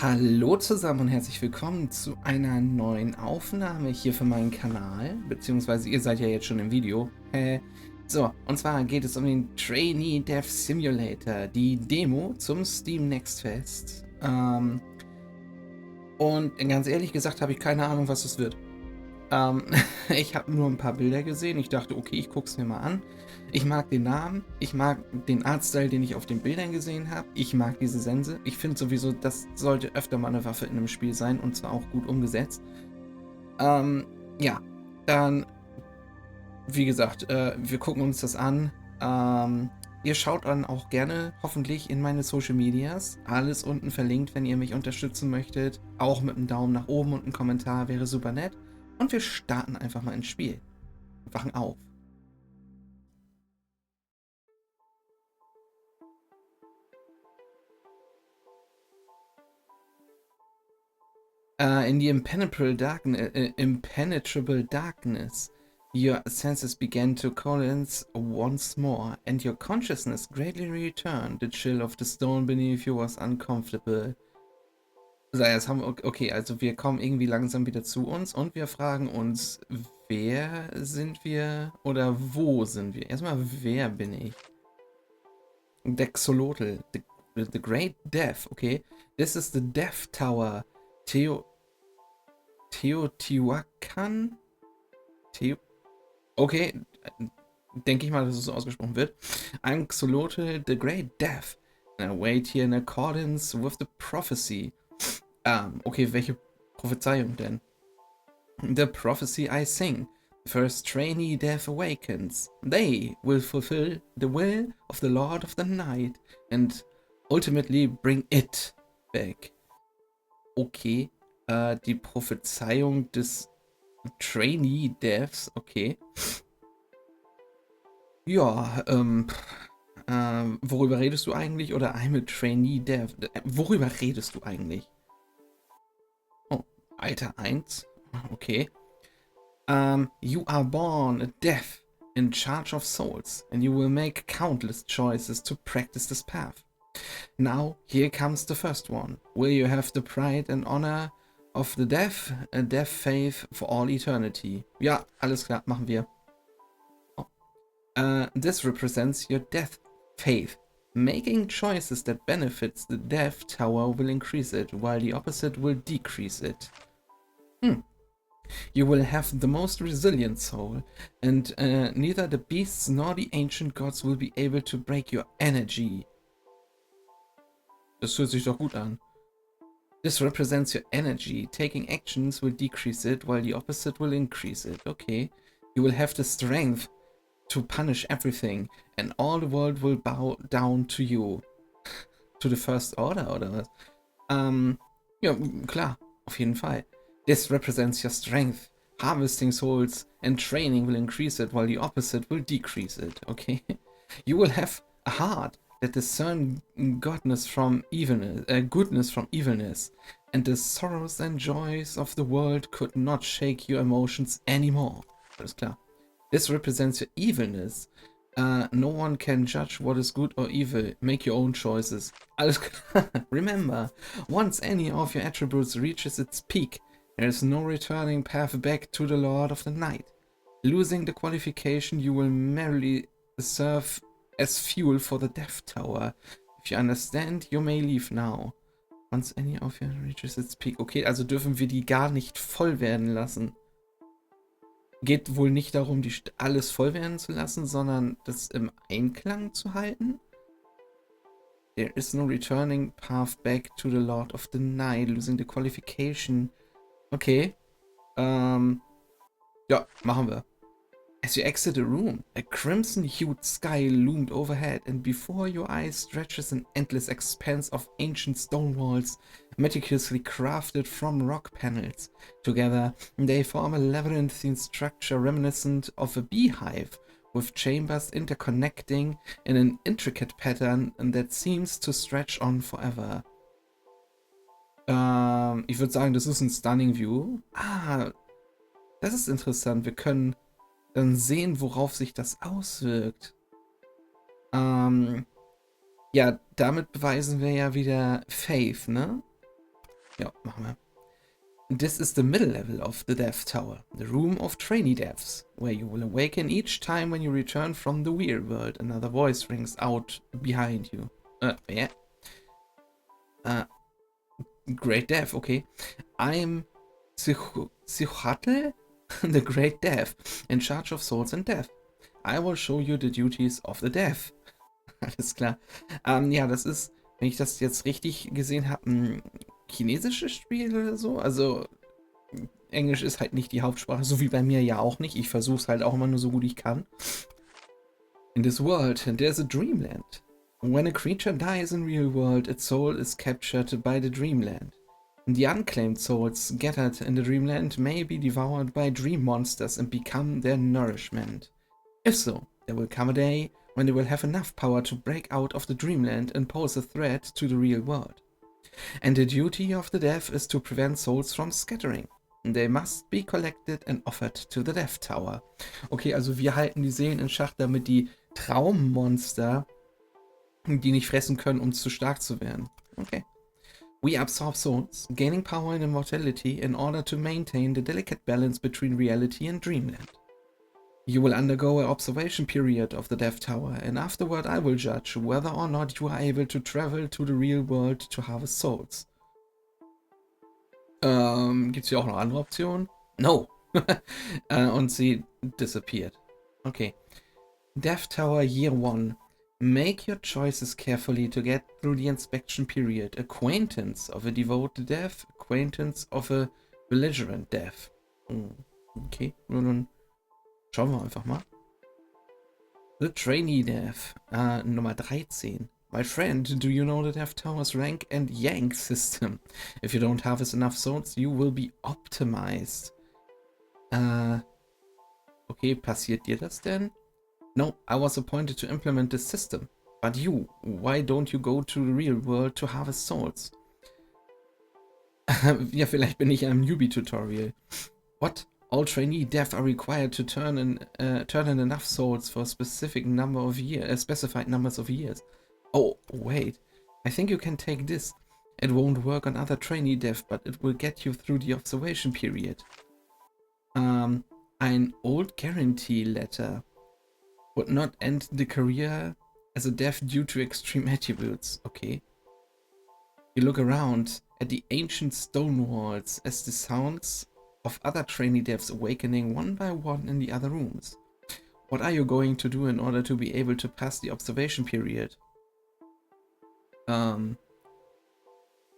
Hallo zusammen und herzlich willkommen zu einer neuen Aufnahme hier für meinen Kanal, beziehungsweise ihr seid ja jetzt schon im Video. So, und zwar geht es um den Trainee Death Simulator, die Demo zum Steam Next Fest. Und ganz ehrlich gesagt habe ich keine Ahnung, was es wird. Ich habe nur ein paar Bilder gesehen. Ich dachte, okay, ich gucke es mir mal an. Ich mag den Namen. Ich mag den Artstyle, den ich auf den Bildern gesehen habe. Ich mag diese Sense. Ich finde sowieso, das sollte öfter mal eine Waffe in einem Spiel sein und zwar auch gut umgesetzt. Ja, dann, wie gesagt, wir gucken uns das an. Ihr schaut dann auch gerne hoffentlich in meine Social Medias. Alles unten verlinkt, wenn ihr mich unterstützen möchtet. Auch mit einem Daumen nach oben und einem Kommentar wäre super nett. Und wir starten einfach mal ins Spiel. Wachen auf. In the impenetrable darkness, your senses began to coalesce once more, and your consciousness greatly returned. The chill of the stone beneath you was uncomfortable. So, jetzt haben wir, okay, also wir kommen irgendwie langsam wieder zu uns und wir fragen uns, wer sind wir oder wo sind wir? Erstmal, wer bin ich? Der Xolotl, the Great Death, okay. This is the Death Tower. Teotihuacan? Okay, denke ich mal, dass es so ausgesprochen wird. I'm Xolotl, the Great Death. And I wait here in accordance with the prophecy. Okay, welche Prophezeiung denn? The prophecy I sing. The first trainee death awakens. They will fulfill the will of the Lord of the Night and ultimately bring it back. Okay, die Prophezeiung des Trainee Deaths, okay. Ja, worüber redest du eigentlich? Oder I'm a Trainee Death. Worüber redest du eigentlich? Oh, Alter 1. Okay. You are born a death in charge of souls, and you will make countless choices to practice this path. Now, here comes the first one. Will you have the pride and honor of the death, a death faith for all eternity? Ja, alles klar, machen wir. Oh. This represents your death faith. Making choices that benefits the death tower will increase it, while the opposite will decrease it. You will have the most resilient soul, and neither the beasts nor the ancient gods will be able to break your energy. Das hört sich doch gut an. This represents your energy. Taking actions will decrease it, while the opposite will increase it. Okay. You will have the strength to punish everything, and all the world will bow down to you. To the First Order, oder was? Ja, klar, auf jeden Fall. This represents your strength. Harvesting souls and training will increase it, while the opposite will decrease it. Okay. You will have a heart that discern goodness from evilness, and the sorrows and joys of the world could not shake your emotions anymore. Alles klar. This represents your evilness. No one can judge what is good or evil. Make your own choices. Alles klar. Remember, once any of your attributes reaches its peak, there is no returning path back to the Lord of the Night. Losing the qualification, you will merely serve as fuel for the Death Tower. If you understand, you may leave now. Once any of you reaches its peak. Okay, also dürfen wir die gar nicht voll werden lassen. Geht wohl nicht darum, die alles voll werden zu lassen, sondern das im Einklang zu halten. There is no returning path back to the Lord of the Night. Losing the qualification. Okay. Ja, machen wir. As you exit the room, a crimson-hued sky loomed overhead, and before your eyes stretches an endless expanse of ancient stone walls, meticulously crafted from rock panels. Together, they form a labyrinthine structure reminiscent of a beehive, with chambers interconnecting in an intricate pattern that seems to stretch on forever. Ich würde sagen, das ist ein Stunning View. Ah, das ist interessant. Wir können dann sehen, worauf sich das auswirkt. Ja, damit beweisen wir ja wieder Faith, ne? Ja, machen wir. This is the middle level of the Death Tower, the room of trainee deaths, where you will awaken each time when you return from the real world. Another voice rings out behind you. Yeah. Great Death, okay. I'm Sihuatl, the Great Death, in charge of souls and death. I will show you the duties of the death. Alles klar. Ja, das ist, wenn ich das jetzt richtig gesehen habe, ein chinesisches Spiel oder so. Also Englisch ist halt nicht die Hauptsprache, so wie bei mir ja auch nicht. Ich versuche es halt auch immer nur so gut ich kann. In this world, there's a dreamland. When a creature dies in real world, its soul is captured by the dreamland. The unclaimed souls gathered in the dreamland may be devoured by dream monsters and become their nourishment. If so, there will come a day when they will have enough power to break out of the dreamland and pose a threat to the real world. And the duty of the death is to prevent souls from scattering. They must be collected and offered to the Death Tower. Okay, also wir halten die Seelen in Schach, damit die Traummonster die nicht fressen können, um zu stark zu werden. Okay. We absorb souls, gaining power and immortality in order to maintain the delicate balance between reality and dreamland. You will undergo an observation period of the Death Tower, and afterward I will judge whether or not you are able to travel to the real world to harvest souls. Gibt's hier auch noch andere Optionen? No. Und sie disappeared. Okay. Death Tower Year 1. Make your choices carefully to get through the inspection period. Acquaintance of a devoted death, acquaintance of a belligerent death. Okay, nun schauen wir einfach mal. The Trainee Death, Nummer 13. My friend, do you know the Death Tower's rank and yank system? If you don't harvest enough souls, you will be optimized. Okay, passiert dir das denn? No, I was appointed to implement this system. But you, why don't you go to the real world to harvest souls? Ja, vielleicht bin ich am Newbie-Tutorial. What? All trainee death are required to turn in enough souls for a specific number of years, specified numbers of years. Oh, wait. I think you can take this. It won't work on other trainee death, but it will get you through the observation period. Ein old guarantee letter would not end the career as a death due to extreme attributes. Okay. You look around at the ancient stone walls as the sounds of other trainee deaths awakening one by one in the other rooms. What are you going to do in order to be able to pass the observation period? Ja,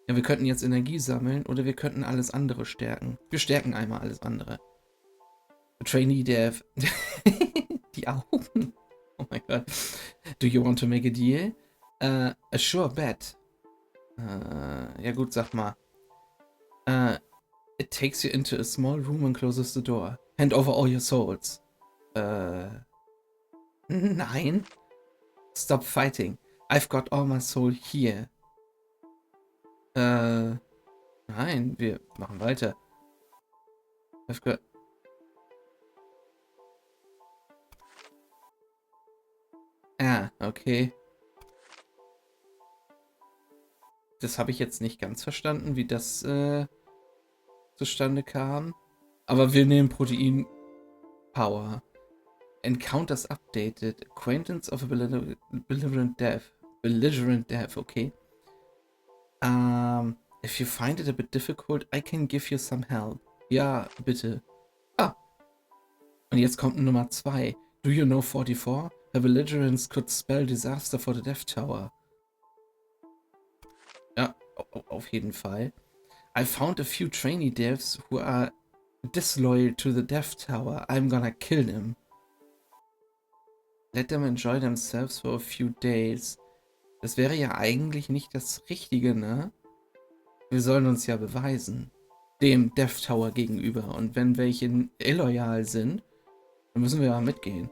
wir könnten jetzt Energie sammeln oder wir könnten alles andere stärken. Wir stärken einmal alles andere. Trainee Death. Die Augen. Oh mein Gott. Do you want to make a deal? A sure bet. Ja gut, sag mal. It takes you into a small room and closes the door. Hand over all your souls. Nein. Stop fighting. I've got all my soul here. Nein, wir machen weiter. I've got... okay. Das habe ich jetzt nicht ganz verstanden, wie das zustande kam. Aber wir nehmen Protein Power. Encounters updated. Acquaintance of a belligerent death. Belligerent death, okay. If you find it a bit difficult, I can give you some help. Ja, bitte. Und jetzt kommt Nummer 2. Do you know 44? Her belligerence could spell disaster for the Death Tower. Ja, auf jeden Fall. I found a few trainee devs who are disloyal to the Death Tower. I'm gonna kill them. Let them enjoy themselves for a few days. Das wäre ja eigentlich nicht das Richtige, ne? Wir sollen uns ja beweisen. Dem Death Tower gegenüber. Und wenn welche illoyal sind, dann müssen wir ja mitgehen.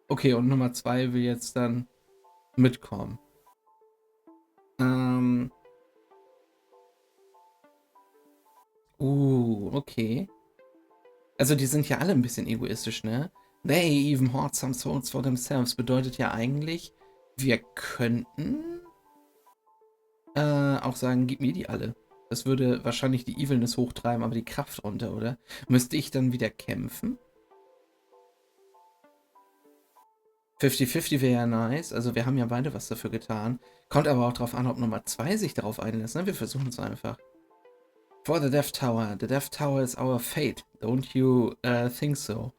Okay, und Nummer 2 will jetzt dann mitkommen. Okay. Also die sind ja alle ein bisschen egoistisch, ne? They even hoard some souls for themselves bedeutet ja eigentlich, wir könnten auch sagen, gib mir die alle. Das würde wahrscheinlich die Evilness hochtreiben, aber die Kraft runter, oder? Müsste ich dann wieder kämpfen? 50-50 wäre ja nice. Also wir haben ja beide was dafür getan. Kommt aber auch drauf an, ob Nummer 2 sich darauf einlässt. Ne? Wir versuchen es einfach. For the Death Tower. The Death Tower is our fate. Don't you think so?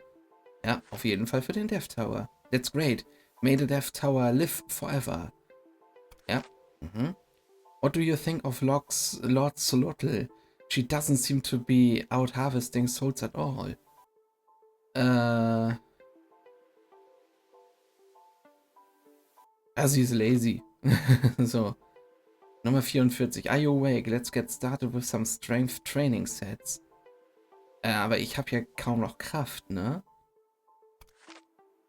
Ja, auf jeden Fall für den Death Tower. That's great. May the Death Tower live forever. Ja. Mhm. What do you think of Lord Solotl? She doesn't seem to be out harvesting souls at all. Sie ist lazy. So. Nummer 44. Are you awake? Let's get started with some strength training sets. Aber ich habe ja kaum noch Kraft, ne?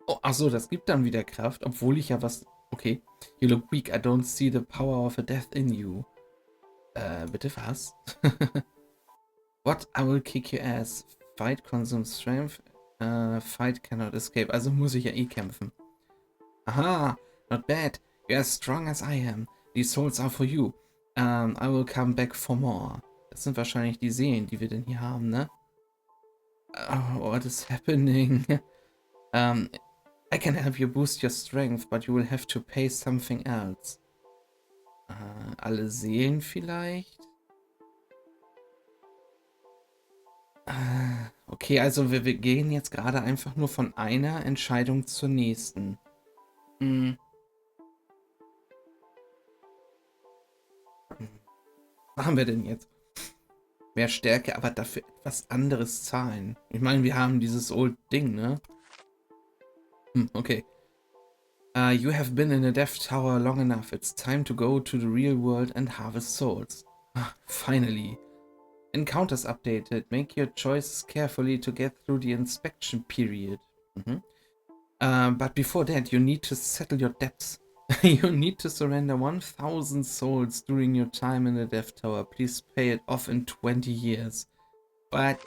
Oh, achso, das gibt dann wieder Kraft, obwohl ich ja was... Okay. You look weak. I don't see the power of a death in you. Bitte was? What? I will kick your ass. Fight consumes strength. Fight cannot escape. Also muss ich ja eh kämpfen. Aha, not bad. You're as strong as I am. These souls are for you. I will come back for more. Das sind wahrscheinlich die Seelen, die wir denn hier haben, ne? What is happening? I can help you boost your strength, but you will have to pay something else. Alle Seelen vielleicht? Okay, also wir gehen jetzt gerade einfach nur von einer Entscheidung zur nächsten. Was haben wir denn jetzt? Mehr Stärke, aber dafür etwas anderes zahlen. Ich meine, wir haben dieses old Ding, ne? Okay. You have been in a Death Tower long enough. It's time to go to the real world and harvest souls. Finally. Encounters updated. Make your choices carefully to get through the inspection period. But before that, you need to settle your debts. You need to surrender 1,000 souls during your time in the Death Tower. Please pay it off in 20 years. But...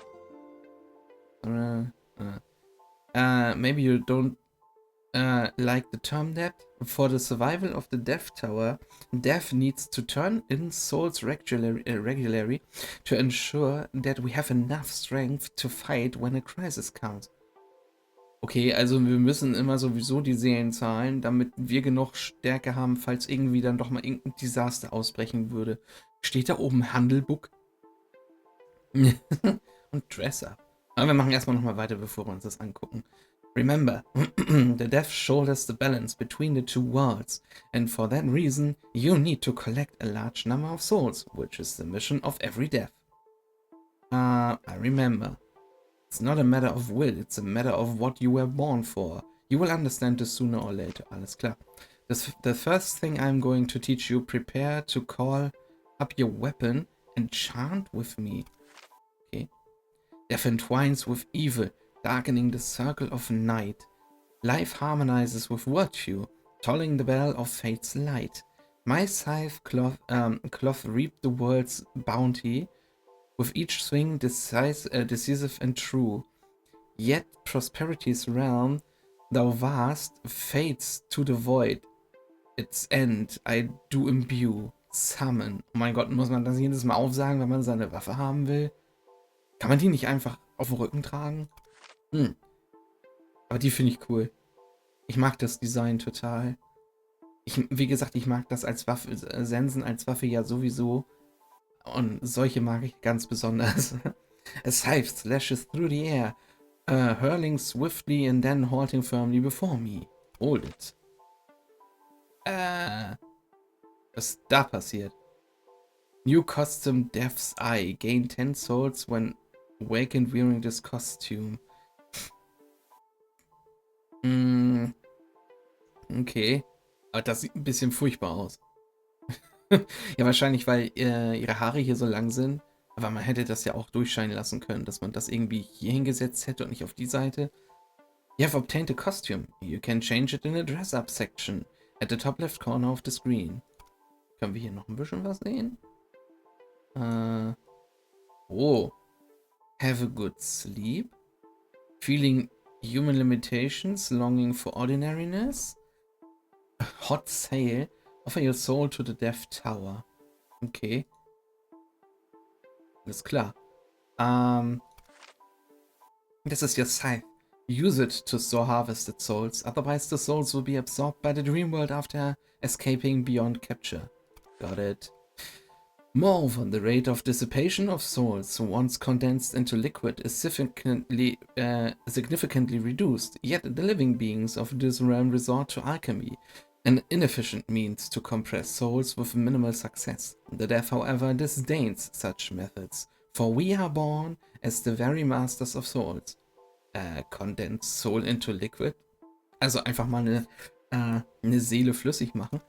maybe you don't like the term debt. For the survival of the Death Tower, Death needs to turn in souls regularly to ensure that we have enough strength to fight when a crisis comes. Okay, also wir müssen immer sowieso die Seelen zahlen, damit wir genug Stärke haben, falls irgendwie dann doch mal irgendein Desaster ausbrechen würde. Steht da oben Handelbook? Und Dress-Up. Aber wir machen erstmal nochmal weiter, bevor wir uns das angucken. Remember, the death shoulders the balance between the two worlds, and for that reason, you need to collect a large number of souls, which is the mission of every death. I remember. It's not a matter of will, it's a matter of what you were born for. You will understand this sooner or later. Alles klar. The first thing I'm going to teach you, prepare to call up your weapon and chant with me. Okay. Death entwines with evil, darkening the circle of night. Life harmonizes with virtue, tolling the bell of fate's light. My scythe cloth reaped the world's bounty, with each swing decisive and true. Yet prosperity's realm, thou vast, fades to the void. Its end I do imbue, summon. Oh mein Gott, muss man das jedes Mal aufsagen, wenn man seine Waffe haben will? Kann man die nicht einfach auf dem Rücken tragen? Aber die finde ich cool. Ich mag das Design total. Wie gesagt, ich mag das als Waffe, Sensen als Waffe ja sowieso. Und solche mag ich ganz besonders. A scythe slashes through the air, hurling swiftly and then halting firmly before me. Hold it. Was ist da passiert? New costume Death's Eye. Gain 10 souls when awakened wearing this costume. Okay. Aber das sieht ein bisschen furchtbar aus. Ja, wahrscheinlich, weil ihre Haare hier so lang sind. Aber man hätte das ja auch durchscheinen lassen können, dass man das irgendwie hier hingesetzt hätte und nicht auf die Seite. You have obtained a costume. You can change it in the dress-up section at the top left corner of the screen. Können wir hier noch ein bisschen was sehen? Oh. Have a good sleep. Feeling human limitations, longing for ordinariness. A hot sale. Offer your soul to the Death Tower. Okay. Alles klar. This is your scythe. Use it to store harvested souls, otherwise the souls will be absorbed by the dream world after escaping beyond capture. Got it. Moreover, the rate of dissipation of souls once condensed into liquid is significantly reduced, yet the living beings of this realm resort to alchemy, an inefficient means to compress souls with minimal success. The Death, however, disdains such methods, for we are born as the very masters of souls. Condense soul into liquid? Also einfach mal eine Seele flüssig machen.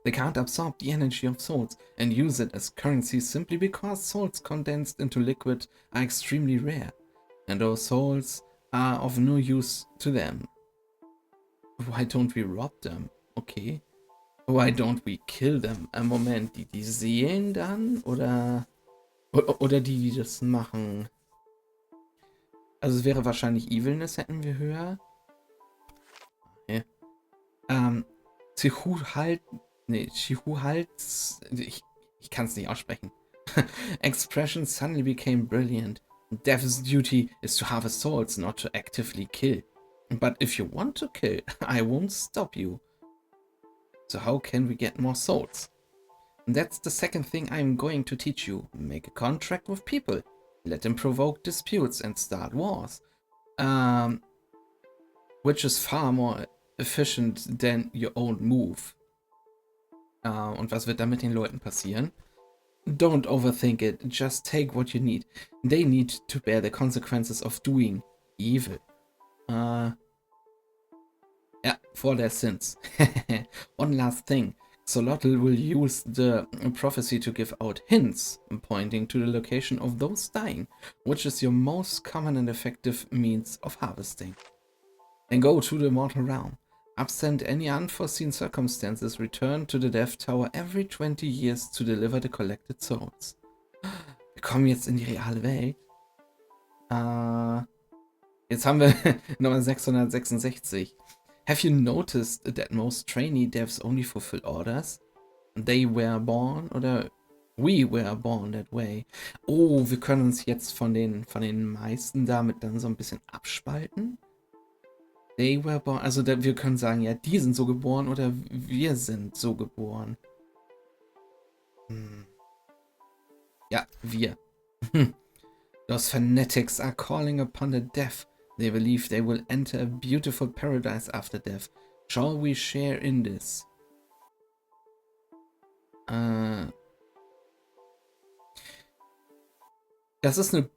They can't absorb the energy of souls and use it as currency simply because souls condensed into liquid are extremely rare, and those souls are of no use to them. Why don't we rob them? Okay. Why don't we kill them? Moment, die Seelen dann? Oder die das machen? Also es wäre wahrscheinlich Evilness, hätten wir höher. Okay. Ich kann es nicht aussprechen. Expression suddenly became brilliant. Death's duty is to harvest souls, not to actively kill. But if you want to kill, I won't stop you. So how can we get more souls? That's the second thing I'm going to teach you. Make a contract with people. Let them provoke disputes and start wars. Which is far more efficient than your own move. Und was wird da mit den Leuten passieren? Don't overthink it, just take what you need. They need to bear the consequences of doing evil. Yeah, for their sins. One last thing. Xolotl will use the prophecy to give out hints, pointing to the location of those dying, which is your most common and effective means of harvesting. Then go to the mortal realm. Absent any unforeseen circumstances, return to the Death Tower every 20 years to deliver the collected souls. Wir kommen jetzt in die reale Welt. Jetzt haben wir Nummer 666. Have you noticed that most trainee devs only fulfill orders? They were born oder we were born that way. Oh, wir können uns jetzt von den meisten damit dann so ein bisschen abspalten. They were born, also wir können sagen, ja, die sind so geboren oder wir sind so geboren. Ja, wir. Those fanatics are calling upon the deaf. They believe they will enter a beautiful paradise after death. Shall we share in this? Das ist eine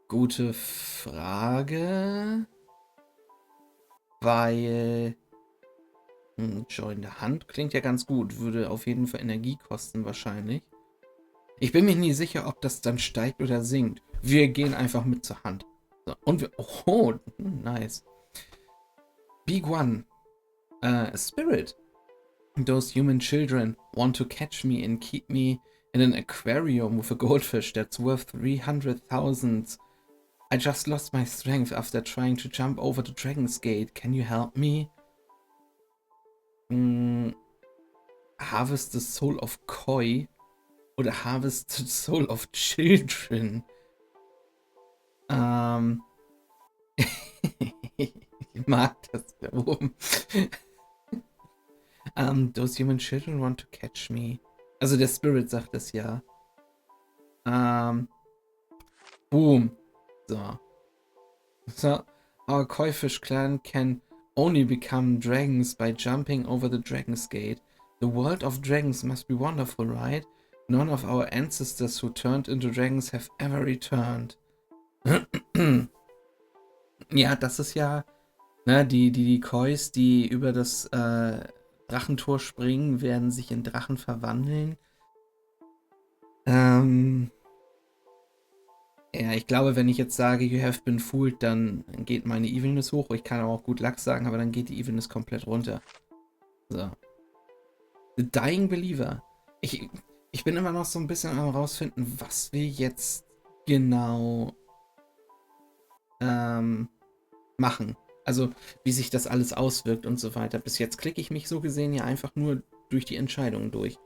gute Frage. Weil Join the Hand klingt ja ganz gut. Würde auf jeden Fall Energie kosten wahrscheinlich. Ich bin mir nie sicher, ob das dann steigt oder sinkt. Wir gehen einfach mit zur Hand. So, und wir... Oh, nice. Big One. Spirit. Those human children want to catch me and keep me in an aquarium with a goldfish that's worth 300,000. I just lost my strength after trying to jump over the Dragon's Gate. Can you help me? Harvest the soul of Koi oder harvest the soul of children? Ich mag das da oben. Those human children want to catch me. Also der Spirit sagt das ja. Boom. So, our koi fish clan can only become dragons by jumping over the Dragon's Gate. The world of dragons must be wonderful, right? None of our ancestors who turned into dragons have ever returned. Ja, das ist ja, ne, die Kois, die über das Drachentor springen, werden sich in Drachen verwandeln. Ja, ich glaube, wenn ich jetzt sage, you have been fooled, dann geht meine Evilness hoch. Ich kann auch gut Luck sagen, aber dann geht die Evilness komplett runter. So. The Dying Believer. Ich bin immer noch so ein bisschen am rausfinden, was wir jetzt genau machen. Also, wie sich das alles auswirkt und so weiter. Bis jetzt klicke ich mich so gesehen ja einfach nur durch die Entscheidungen durch.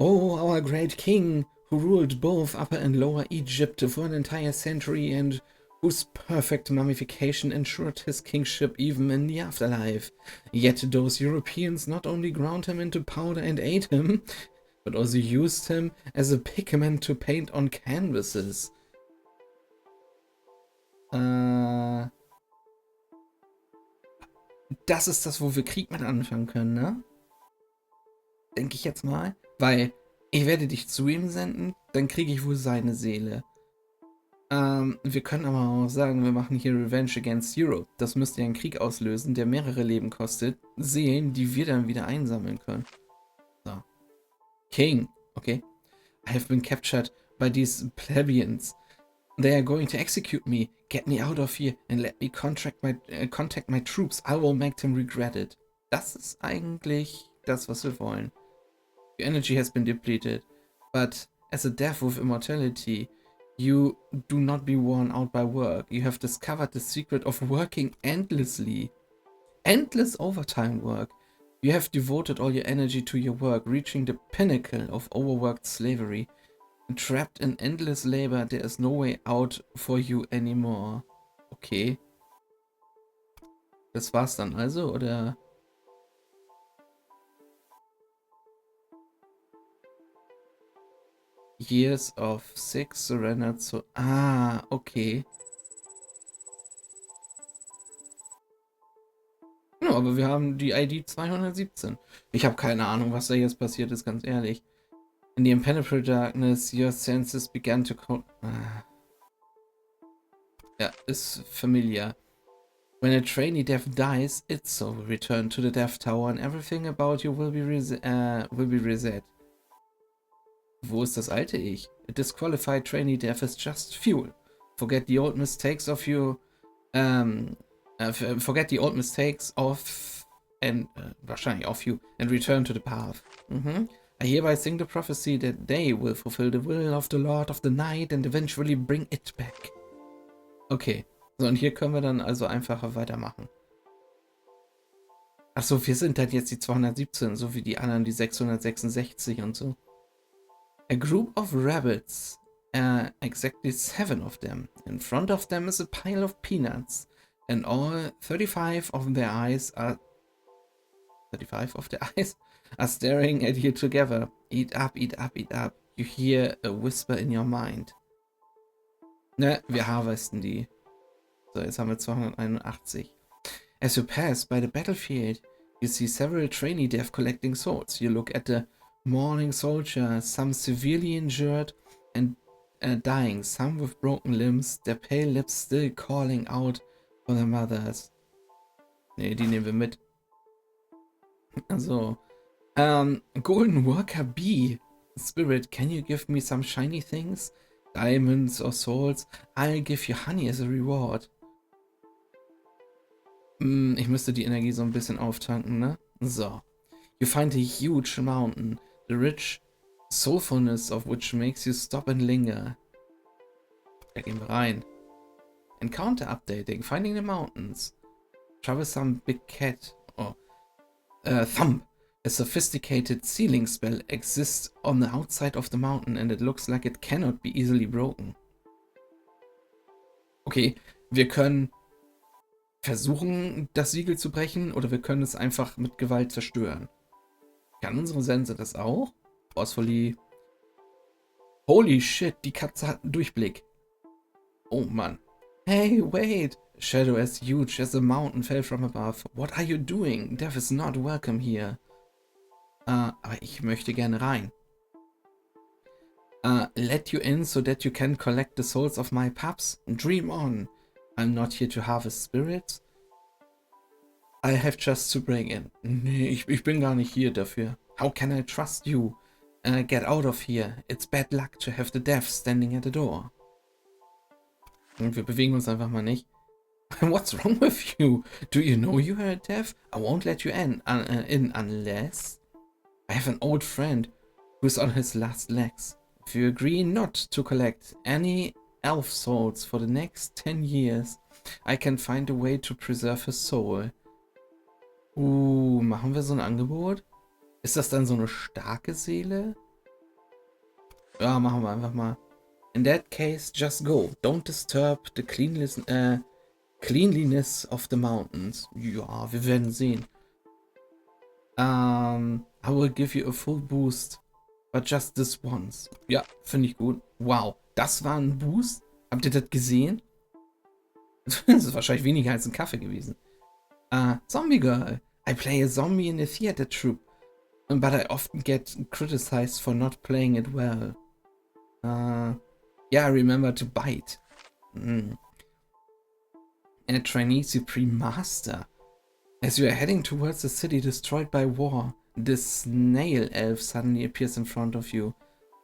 Oh, our great king, who ruled both Upper and Lower Egypt for an entire century and whose perfect mummification ensured his kingship even in the afterlife. Yet those Europeans not only ground him into powder and ate him, but also used him as a pigment to paint on canvases. Das ist das, wo wir Krieg mit anfangen können, ne? Denke ich jetzt mal. Weil ich werde dich zu ihm senden, dann kriege ich wohl seine Seele. Wir können aber auch sagen, wir machen hier Revenge against Europe. Das müsste ja einen Krieg auslösen, der mehrere Leben kostet. Seelen, die wir dann wieder einsammeln können. So. King. Okay. I have been captured by these plebeians. They are going to execute me. Get me out of here and let me contact my troops. I will make them regret it. Das ist eigentlich das, was wir wollen. Your energy has been depleted, but as a death with immortality, you do not be worn out by work. You have discovered the secret of working endlessly. Endless overtime work. You have devoted all your energy to your work, reaching the pinnacle of overworked slavery. Trapped in endless labor, there is no way out for you anymore. Okay. Das war's dann also, oder? Years of 6 surrendered zu... Ah, okay. Ja, aber wir haben die ID 217. Ich habe keine Ahnung, was da jetzt passiert ist, ganz ehrlich. In the impenetrable darkness, your senses began to... Ja, ist familiar. When a trainee death dies, its soul will return to the death tower and everything about you will be reset. Wo ist das alte Ich? A disqualified trainee death is just fuel. Forget the old mistakes of you... forget the old mistakes of... and... wahrscheinlich of you. And return to the path. I hereby sing the prophecy that they will fulfill the will of the Lord of the Night and eventually bring it back. Okay. So, und hier können wir dann also einfacher weitermachen. Achso, wir sind halt jetzt die 217, so wie die anderen, die 666 und so. A group of rabbits, exactly 7 of them. In front of them is a pile of peanuts, and all 35 of their eyes are... 35 of their eyes are staring at you together. Eat up, eat up, eat up. You hear a whisper in your mind. Ne, wir harvesten die. So, jetzt haben wir 281. As you pass by the battlefield, you see several trainee death collecting souls. You look at the mourning soldier, some severely injured and dying, some with broken limbs, their pale lips still calling out for their mothers. Ne, die nehmen wir mit. Also, Golden Worker B. Spirit, can you give me some shiny things? Diamonds or souls? I'll give you honey as a reward. Ich müsste die Energie so ein bisschen auftanken, ne? So. You find a huge mountain, the rich soulfulness of which makes you stop and linger. Da gehen wir rein. Encounter updating, finding the mountains. Troublesome big cat. Oh. Thumb. A sophisticated sealing spell exists on the outside of the mountain and it looks like it cannot be easily broken. Okay, wir können versuchen, das Siegel zu brechen oder wir können es einfach mit Gewalt zerstören. Kann unsere Sense das auch? Forcefully. Holy shit, die Katze hat einen Durchblick. Oh Mann. Hey, wait. Shadow as huge as a mountain fell from above. What are you doing? Death is not welcome here. Aber ich möchte gerne rein. Let you in so that you can collect the souls of my pups. Dream on. I'm not here to harvest spirits. I have just to break in. Nee, ich bin gar nicht hier dafür. How can I trust you? Get out of here. It's bad luck to have the death standing at the door. Und wir bewegen uns einfach mal nicht. What's wrong with you? Do you know you are a deaf? I won't let you in unless... I have an old friend who's on his last legs. If you agree not to collect any elf souls for the next 10 years, I can find a way to preserve his soul. Machen wir so ein Angebot? Ist das dann so eine starke Seele? Ja, machen wir einfach mal. In that case, just go. Don't disturb the cleanliness of the mountains. Ja, wir werden sehen. I will give you a full boost, but just this once. Ja, finde ich gut. Wow, das war ein Boost? Habt ihr das gesehen? Das ist wahrscheinlich weniger als ein Kaffee gewesen. Zombie Girl. I play a zombie in a theater troupe, but I often get criticized for not playing it well. Yeah, remember to bite. And a trainee supreme master. As you are heading towards the city destroyed by war, this snail elf suddenly appears in front of you.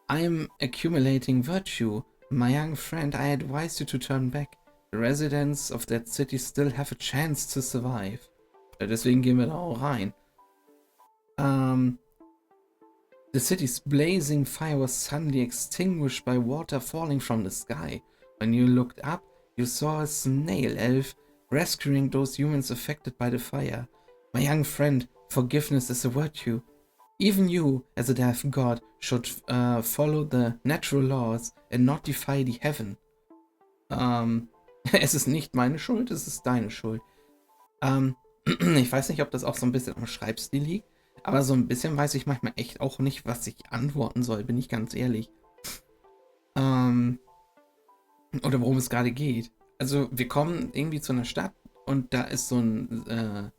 I am accumulating virtue. My young friend, I advise you to turn back. The residents of that city still have a chance to survive. Deswegen gehen wir da auch rein. The city's blazing fire was suddenly extinguished by water falling from the sky. When you looked up, you saw a snail elf rescuing those humans affected by the fire. My young friend, forgiveness is a virtue. Even you, as a deaf god, should follow the natural laws and not defy the heaven. Es ist nicht meine Schuld, es ist deine Schuld. Ich weiß nicht, ob das auch so ein bisschen am Schreibstil liegt, aber so ein bisschen weiß ich manchmal echt auch nicht, was ich antworten soll, bin ich ganz ehrlich. Oder worum es gerade geht. Also wir kommen irgendwie zu einer Stadt und da ist so ein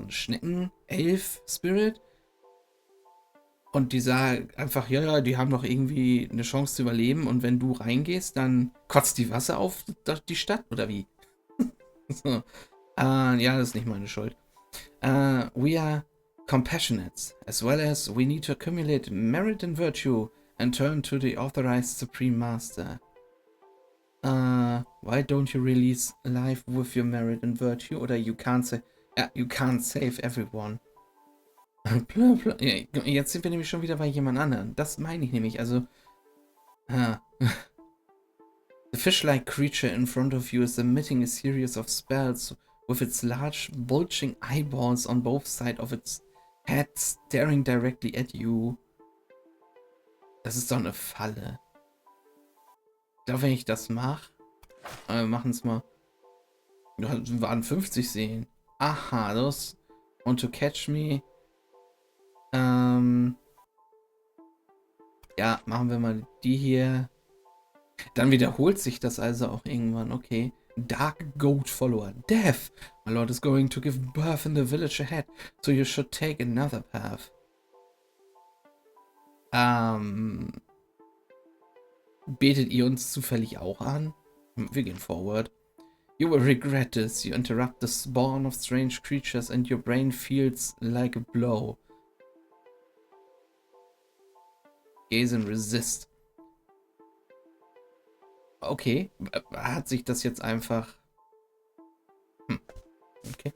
Schnecken-Elf-Spirit. Und die sagt einfach, ja, die haben doch irgendwie eine Chance zu überleben und wenn du reingehst, dann kotzt die Wasser auf die Stadt, oder wie? So. Ja, das ist nicht meine Schuld. We are compassionate, as well as we need to accumulate merit and virtue and turn to the authorized Supreme Master. Why don't you release life with your merit and virtue? Oder you can't save everyone. Jetzt sind wir nämlich schon wieder bei jemand anderem. Das meine ich nämlich, also... The fish-like creature in front of you is emitting a series of spells with its large, bulging eyeballs on both sides of its head staring directly at you. Das ist doch eine Falle. Ich glaube, wenn ich das mache... wir machen es mal... Wir waren 50 sehen. Aha, those want to catch me... ja, machen wir mal die hier. Dann wiederholt sich das also auch irgendwann. Okay. Dark Goat Follower. Death! My lord is going to give birth in the village ahead, so you should take another path. Betet ihr uns zufällig auch an? Wir gehen forward. You will regret this. You interrupt the spawn of strange creatures and your brain feels like a blow. Gaze and resist. Okay, hat sich das jetzt einfach... Okay.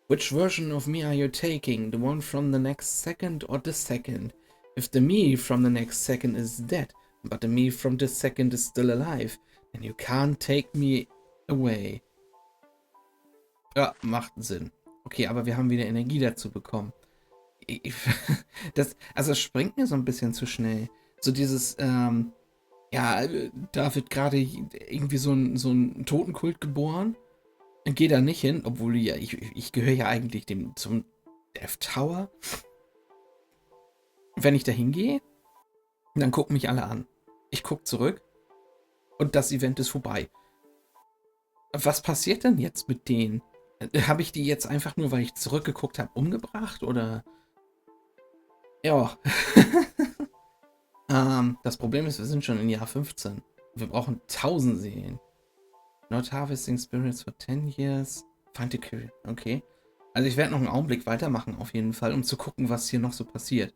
Which version of me are you taking? The one from the next second or the second? If the me from the next second is dead, but the me from this second is still alive, then you can't take me away. Ja, macht Sinn. Okay, aber wir haben wieder Energie dazu bekommen. Also es springt mir so ein bisschen zu schnell. So dieses, ja, da wird gerade irgendwie so ein Totenkult geboren. Geh da nicht hin, obwohl ja, ich gehöre ja eigentlich zum Death Tower. Wenn ich da hingehe, dann gucken mich alle an. Ich gucke zurück und das Event ist vorbei. Was passiert denn jetzt mit denen? Habe ich die jetzt einfach nur, weil ich zurückgeguckt habe, umgebracht oder... Ja. Das Problem ist, wir sind schon im Jahr 15. Wir brauchen 1000 Seelen. Not harvesting spirits for 10 years. Find the curious. Okay. Also ich werde noch einen Augenblick weitermachen auf jeden Fall, um zu gucken, was hier noch so passiert.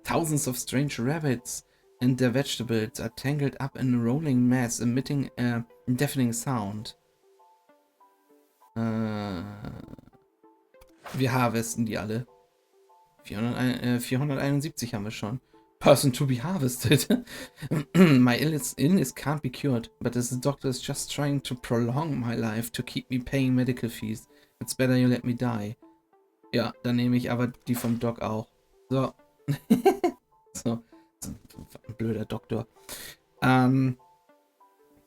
Thousands of strange rabbits and their vegetables are tangled up in a rolling mass, emitting a deafening sound. Wir harvesten die alle. 471 haben wir schon. Person to be harvested. My illness can't be cured, but this doctor is just trying to prolong my life to keep me paying medical fees. It's better you let me die. Ja, dann nehme ich aber die vom Doc auch. So. So. blöder Doktor.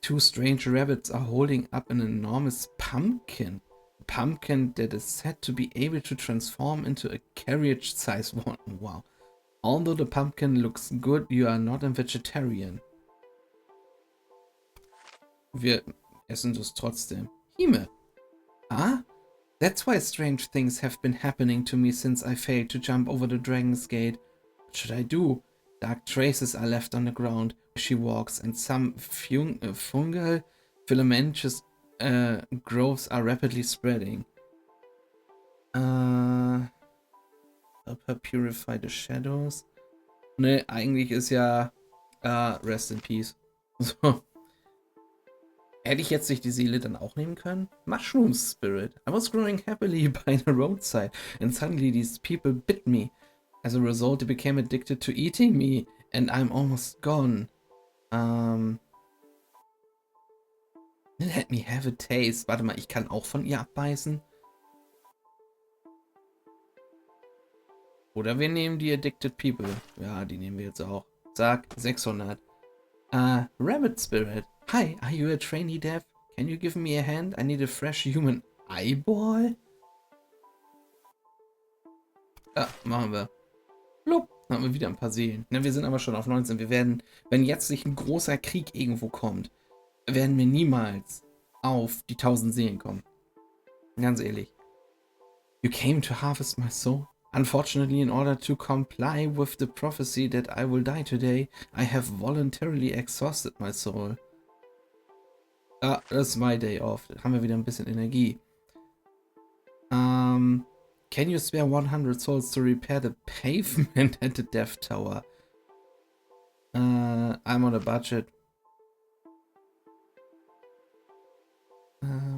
Two strange rabbits are holding up an enormous pumpkin. A pumpkin that is said to be able to transform into a carriage-sized one. Wow. Although the pumpkin looks good, you are not a vegetarian. Wir essen das trotzdem. Hime. Ah? That's why strange things have been happening to me since I failed to jump over the dragon's gate. What should I do? Dark traces are left on the ground where she walks, and some fungal filamentous growths are rapidly spreading. Help her purify the shadows. Ne, eigentlich ist ja Rest in Peace. So. Hätte ich jetzt nicht die Seele dann auch nehmen können? Mushroom Spirit. I was growing happily by the roadside, and suddenly these people bit me. As a result, they became addicted to eating me, and I'm almost gone. Let me have a taste. Warte mal, ich kann auch von ihr abbeißen? Oder wir nehmen die Addicted People. Ja, die nehmen wir jetzt auch. Zack, 600. Rabbit Spirit. Hi, are you a trainee dev? Can you give me a hand? I need a fresh human eyeball. Ja, machen wir. Blub, dann haben wir wieder ein paar Seelen. Ne, wir sind aber schon auf 19. Wir werden, wenn jetzt nicht ein großer Krieg irgendwo kommt, werden wir niemals auf die 1000 Seelen kommen. Ganz ehrlich. You came to harvest my soul. Unfortunately, in order to comply with the prophecy that I will die today, I have voluntarily exhausted my soul. Ah, das ist my day off. Da haben wir wieder ein bisschen Energie. Can you spare 100 souls to repair the pavement at the Death Tower? I'm on a budget.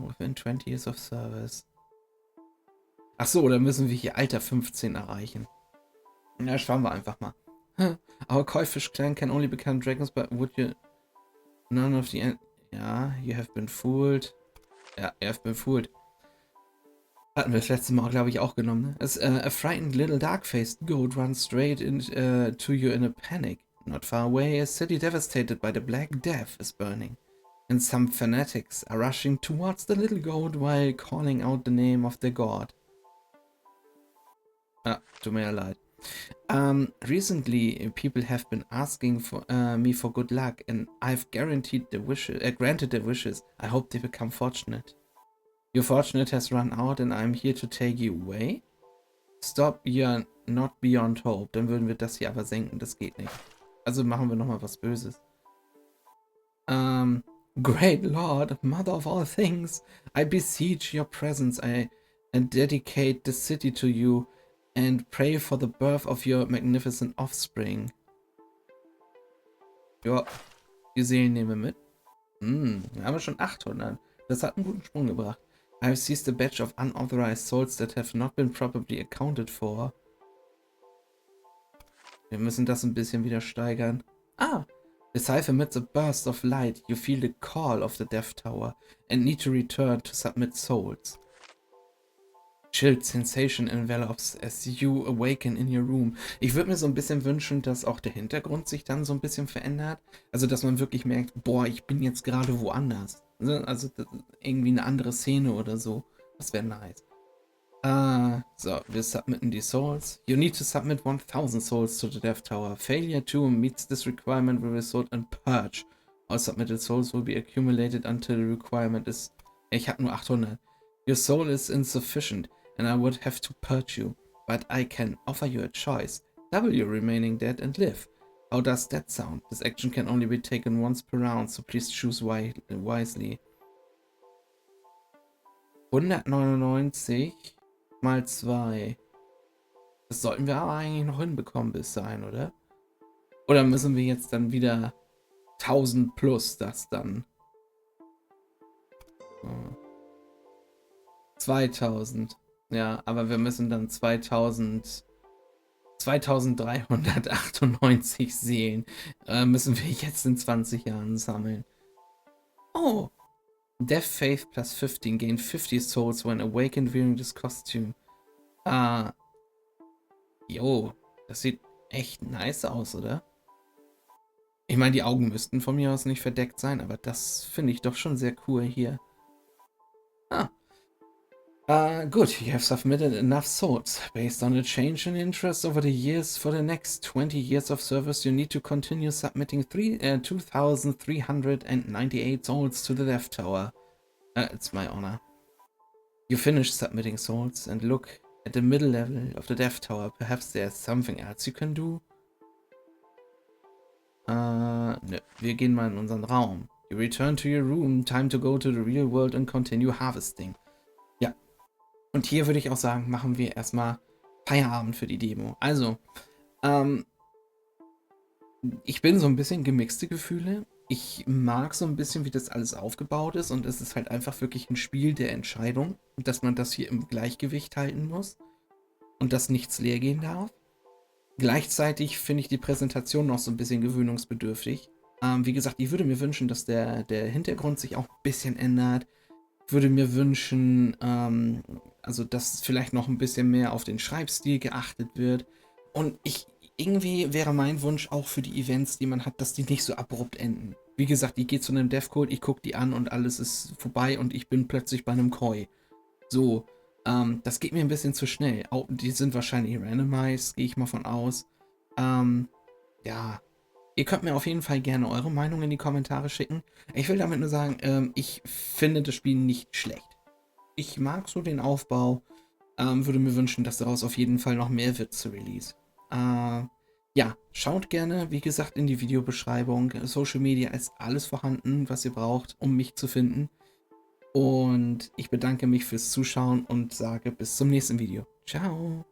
Within 20 years of service. Achso, da müssen wir hier Alter 15 erreichen. Na, schauen wir einfach mal. Our koi fish clan can only become dragons, but would you... None of the... Ja, you have been fooled. Ja, you have been fooled. Hatten wir das letzte Mal, glaube ich, auch genommen. Ne? A frightened little dark-faced goat runs straight to you in a panic. Not far away, a city devastated by the Black Death is burning. And some fanatics are rushing towards the little goat while calling out the name of their god. Ah, tut mir ja leid. Recently, people have been asking for me for good luck, and I've guaranteed the wishes, granted their wishes. I hope they become fortunate. Your fortunate has run out, and I'm here to take you away. Stop, you're not beyond hope. Dann würden wir das hier aber senken, das geht nicht. Also machen wir nochmal was Böses. Great Lord, Mother of all things, I beseech your presence. I dedicate the city to you. And pray for the birth of your magnificent offspring. Ja, die Seelen nehmen wir mit. Wir haben schon 800. Das hat einen guten Sprung gebracht. I have seized a batch of unauthorized souls that have not been properly accounted for. Wir müssen das ein bisschen wieder steigern. Ah! The scythe emits a burst of light. You feel the call of the Death Tower and need to return to submit souls. Chilled sensation envelops as you awaken in your room. Ich würde mir so ein bisschen wünschen, dass auch der Hintergrund sich dann so ein bisschen verändert. Also, dass man wirklich merkt, boah, ich bin jetzt gerade woanders. Also, irgendwie eine andere Szene oder so. Das wäre nice. So, wir submitten die Souls. You need to submit 1000 Souls to the Death Tower. Failure to meets this requirement will result in purge. All submitted souls will be accumulated until the requirement is... Ich habe nur 800. Your soul is insufficient. And I would have to purge you, but I can offer you a choice. Double your remaining dead and live. How does that sound? This action can only be taken once per round, so please choose wisely. 199 mal 2. Das sollten wir aber eigentlich noch hinbekommen bis dahin, oder? Oder müssen wir jetzt dann wieder 1000 plus das dann? 2000. Ja, aber wir müssen dann 2398 Seelen müssen wir jetzt in 20 Jahren sammeln. Oh! Death Faith plus 15 gain 50 souls when awakened wearing this costume. Jo, das sieht echt nice aus, oder? Ich meine, die Augen müssten von mir aus nicht verdeckt sein, aber das finde ich doch schon sehr cool hier. Ah. Good, you have submitted enough swords. Based on a change in interest over the years, for the next 20 years of service, you need to continue submitting 2,398 swords to the Death Tower. It's my honor. You finish submitting swords and look at the middle level of the Death Tower. Perhaps there's something else you can do? Ne, wir gehen mal in unseren Raum. You return to your room. Time to go to the real world and continue harvesting. Ja. Und hier würde ich auch sagen, machen wir erstmal Feierabend für die Demo. Also, ich bin so ein bisschen gemixte Gefühle. Ich mag so ein bisschen, wie das alles aufgebaut ist. Und es ist halt einfach wirklich ein Spiel der Entscheidung, dass man das hier im Gleichgewicht halten muss. Und dass nichts leer gehen darf. Gleichzeitig finde ich die Präsentation noch so ein bisschen gewöhnungsbedürftig. Wie gesagt, ich würde mir wünschen, dass der Hintergrund sich auch ein bisschen ändert. Ich würde mir wünschen, also dass vielleicht noch ein bisschen mehr auf den Schreibstil geachtet wird. Und irgendwie wäre mein Wunsch auch für die Events, die man hat, dass die nicht so abrupt enden. Wie gesagt, ich gehe zu einem Deathcode, ich gucke die an und alles ist vorbei und ich bin plötzlich bei einem Koi. So, das geht mir ein bisschen zu schnell. Die sind wahrscheinlich randomized, gehe ich mal von aus. Ja, ihr könnt mir auf jeden Fall gerne eure Meinung in die Kommentare schicken. Ich will damit nur sagen, ich finde das Spiel nicht schlecht. Ich mag so den Aufbau. Würde mir wünschen, dass daraus auf jeden Fall noch mehr wird zu Release. Ja, schaut gerne, wie gesagt, in die Videobeschreibung. Social Media ist alles vorhanden, was ihr braucht, um mich zu finden. Und ich bedanke mich fürs Zuschauen und sage bis zum nächsten Video. Ciao!